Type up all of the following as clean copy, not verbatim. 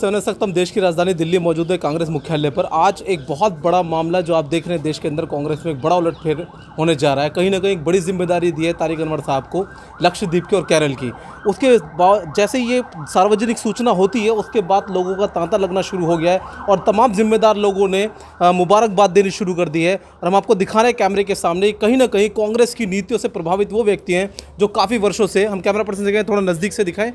इस वक्त हम देश की राजधानी दिल्ली मौजूद है कांग्रेस मुख्यालय पर। आज एक बहुत बड़ा मामला जो आप देख रहे हैं देश के अंदर, कांग्रेस में एक बड़ा उलटफेर होने जा रहा है। कहीं ना कहीं एक बड़ी जिम्मेदारी दी है तारिक अनवर साहब को लक्षद्वीप की और केरल की। उसके बाद जैसे ये सार्वजनिक सूचना होती है उसके बाद लोगों का तांता लगना शुरू हो गया है और तमाम जिम्मेदार लोगों ने मुबारकबाद देनी शुरू कर दी है। और हम आपको दिखा रहे हैं कैमरे के सामने, कहीं ना कहीं कांग्रेस की नीतियों से प्रभावित वो व्यक्ति हैं जो काफ़ी वर्षों से, हम कैमरा पर्सन से कहें थोड़ा नज़दीक से दिखाएं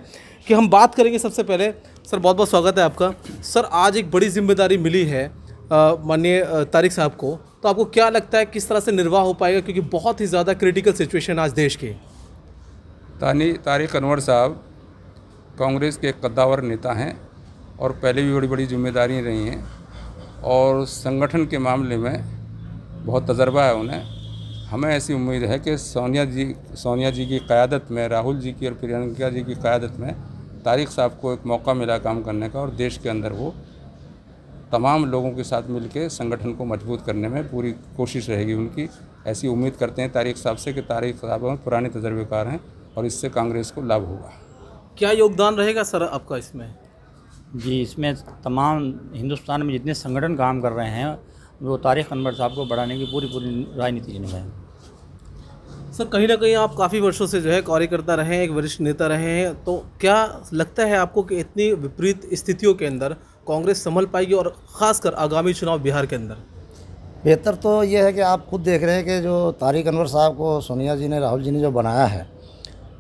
कि हम बात करेंगे। सबसे पहले सर बहुत बहुत स्वागत है आपका। सर आज एक बड़ी जिम्मेदारी मिली है माननीय तारिक साहब को, तो आपको क्या लगता है किस तरह से निर्वाह हो पाएगा, क्योंकि बहुत ही ज़्यादा क्रिटिकल सिचुएशन आज देश की। तारिक अनवर साहब कांग्रेस के कद्दावर नेता हैं और पहले भी बड़ी बड़ी जिम्मेदारियां रही हैं और संगठन के मामले में बहुत तजर्बा है उन्हें। हमें ऐसी उम्मीद है कि सोनिया जी की क़यादत में, राहुल जी की और प्रियंका जी की क़यादत में तारिक साहब को एक मौका मिला काम करने का और देश के अंदर वो तमाम लोगों के साथ मिलकर संगठन को मजबूत करने में पूरी कोशिश रहेगी उनकी। ऐसी उम्मीद करते हैं तारिक साहब से कि तारिक साहब पुराने तजर्बेकार हैं और इससे कांग्रेस को लाभ होगा। क्या योगदान रहेगा सर आपका इसमें? जी, इसमें तमाम हिंदुस्तान में जितने संगठन काम कर रहे हैं वो तारिक अनवर साहब को बढ़ाने की पूरी राजनीति निभाएं। सर कहीं ना कहीं आप काफ़ी वर्षों से जो है कार्यकर्ता रहे हैं, एक वरिष्ठ नेता रहे हैं, तो क्या लगता है आपको कि इतनी विपरीत स्थितियों के अंदर कांग्रेस संभल पाएगी और ख़ासकर आगामी चुनाव बिहार के अंदर? बेहतर तो ये है कि आप खुद देख रहे हैं कि जो तारिक अनवर साहब को सोनिया जी ने, राहुल जी ने जो बनाया है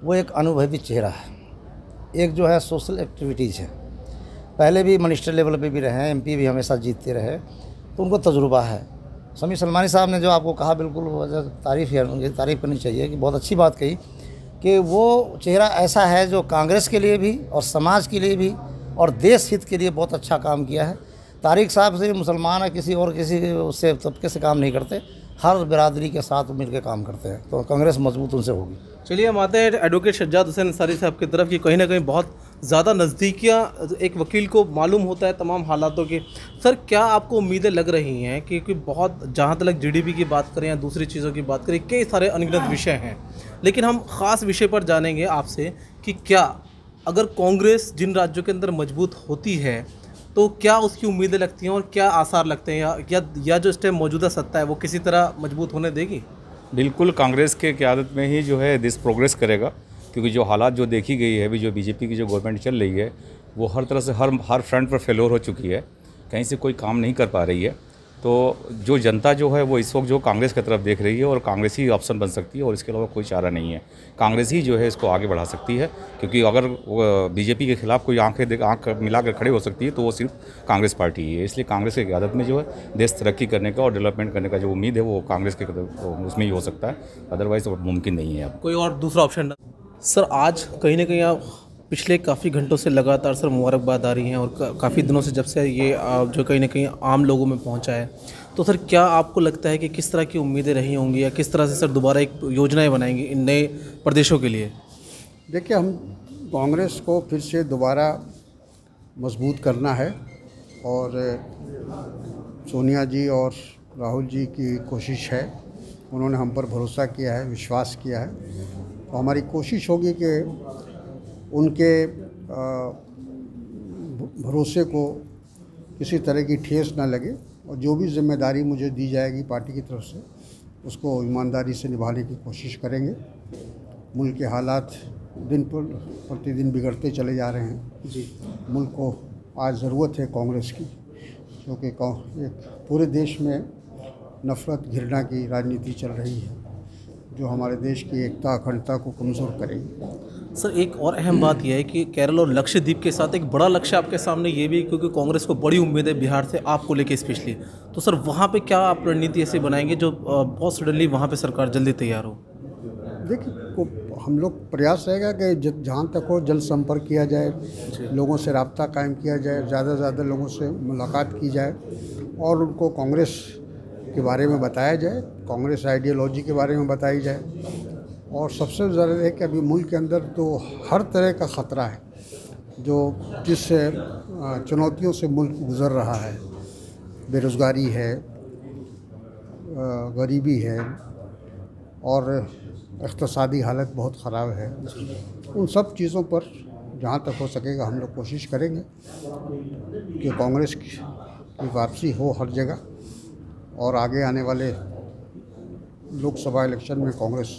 वो एक अनुभवी चेहरा है, एक जो है सोशल एक्टिविटीज़ है। पहले भी मिनिस्टर लेवल पे भी रहे हैं, एमपी भी हमेशा जीतते रहे, तो उनको तजुर्बा है। समी सलमानी साहब ने जो आपको कहा बिल्कुल तारीफ़ है, उनकी तारीफ़ करनी चाहिए कि बहुत अच्छी बात कही कि वो चेहरा ऐसा है जो कांग्रेस के लिए भी और समाज के लिए भी और देश हित के लिए बहुत अच्छा काम किया है। तारिक साहब से मुसलमान है, किसी और किसी उससे तबके से काम नहीं करते, हर बिरादरी के साथ मिलकर काम करते हैं, तो कांग्रेस मजबूत उनसे होगी। चलिए हम आते हैं एडवोकेट सज्जाद हुसैन अंसारी साहब की तरफ की। कहीं ना कहीं बहुत ज़्यादा नज़दीकियाँ एक वकील को मालूम होता है तमाम हालातों की। सर क्या आपको उम्मीदें लग रही हैं क्योंकि बहुत, जहाँ तक जीडीपी की बात करें या दूसरी चीज़ों की बात करें, कई सारे अनगिनत विषय हैं, लेकिन हम ख़ास विषय पर जानेंगे आपसे कि क्या अगर कांग्रेस जिन राज्यों के अंदर मजबूत होती है तो क्या उसकी उम्मीदें लगती हैं और क्या आसार लगते हैं, या जो इस टाइम मौजूदा सत्ता है वो किसी तरह मजबूत होने देगी? बिल्कुल, कांग्रेस के क़यादत में ही जो है देश प्रोग्रेस करेगा, क्योंकि जो हालात जो देखी गई है अभी, जो बीजेपी की जो गवर्नमेंट चल रही है वो हर तरह से हर फ्रंट पर फेलोर हो चुकी है, कहीं से कोई काम नहीं कर पा रही है। तो जो जनता जो है वो इस वक्त जो कांग्रेस की तरफ देख रही है और कांग्रेस ही ऑप्शन बन सकती है और इसके अलावा कोई चारा नहीं है। कांग्रेस ही जो है इसको आगे बढ़ा सकती है, क्योंकि अगर बीजेपी के खिलाफ कोई आंख मिलाकर खड़े हो सकती है तो वो सिर्फ कांग्रेस पार्टी ही है। इसलिए कांग्रेस की क़यादत में जो है देश तरक्की करने का और डेवलपमेंट करने का जो उम्मीद है वो कांग्रेस के उसमें ही हो सकता है, अदरवाइज़ मुमकिन नहीं है। अब कोई और दूसरा ऑप्शन? सर आज कहीं ना कहीं आप पिछले काफ़ी घंटों से लगातार सर मुबारकबाद आ रही हैं और काफ़ी दिनों से जब से ये जो कहीं ना कहीं आम लोगों में पहुंचा है, तो सर क्या आपको लगता है कि किस तरह की उम्मीदें रही होंगी या किस तरह से सर दोबारा एक योजनाएं बनाएंगी इन नए प्रदेशों के लिए? देखिए, हम कांग्रेस को फिर से दोबारा मजबूत करना है और सोनिया जी और राहुल जी की कोशिश है, उन्होंने हम पर भरोसा किया है, विश्वास किया है, तो हमारी कोशिश होगी कि उनके भरोसे को किसी तरह की ठेस ना लगे और जो भी जिम्मेदारी मुझे दी जाएगी पार्टी की तरफ से उसको ईमानदारी से निभाने की कोशिश करेंगे। मुल्क के हालात दिन पर प्रतिदिन बिगड़ते चले जा रहे हैं जी। मुल्क को आज ज़रूरत है कांग्रेस की, क्योंकि एक पूरे देश में नफ़रत घृणा की राजनीति चल रही है जो हमारे देश की एकता अखंडता को कमज़ोर करेगी। सर एक और अहम बात यह है कि केरल और लक्षद्वीप के साथ एक बड़ा लक्ष्य आपके सामने ये भी, क्योंकि कांग्रेस को बड़ी उम्मीद है बिहार से आपको लेके स्पेशली, तो सर वहाँ पे क्या आप रणनीति ऐसे बनाएंगे जो बहुत सडनली वहाँ पे सरकार जल्दी तैयार हो? देखिए, हम लोग प्रयास रहेगा कि जहाँ तक हो जल संपर्क किया जाए, लोगों से रब्ता कायम किया जाए, ज़्यादा से ज़्यादा लोगों से मुलाकात की जाए और उनको कांग्रेस के बारे में बताया जाए, कांग्रेस आइडियोलॉजी के बारे में बताई जाए। और सबसे ज़्यादा है कि अभी मुल्क के अंदर तो हर तरह का ख़तरा है, जो जिस चुनौतियों से मुल्क गुज़र रहा है, बेरोज़गारी है, गरीबी है और इक़्तिसादी हालत बहुत ख़राब है। उन सब चीज़ों पर जहाँ तक हो सकेगा हम लोग कोशिश करेंगे कि कांग्रेस की वापसी हो हर जगह और आगे आने वाले लोकसभा इलेक्शन में कांग्रेस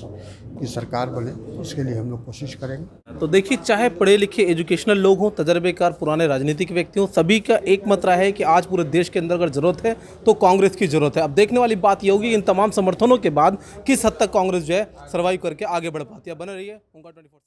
की सरकार बने, इसके लिए हम लोग कोशिश करेंगे। तो देखिए, चाहे पढ़े लिखे एजुकेशनल लोग हों, तजर्बेकार पुराने राजनीतिक व्यक्ति हों, सभी का एक मत रहा है कि आज पूरे देश के अंदर अगर जरूरत है तो कांग्रेस की जरूरत है। अब देखने वाली बात ये होगी इन तमाम समर्थनों के बाद किस हद तक कांग्रेस जो है सर्वाइव करके आगे बढ़ पाती है। बने रहिए ओंकार 24।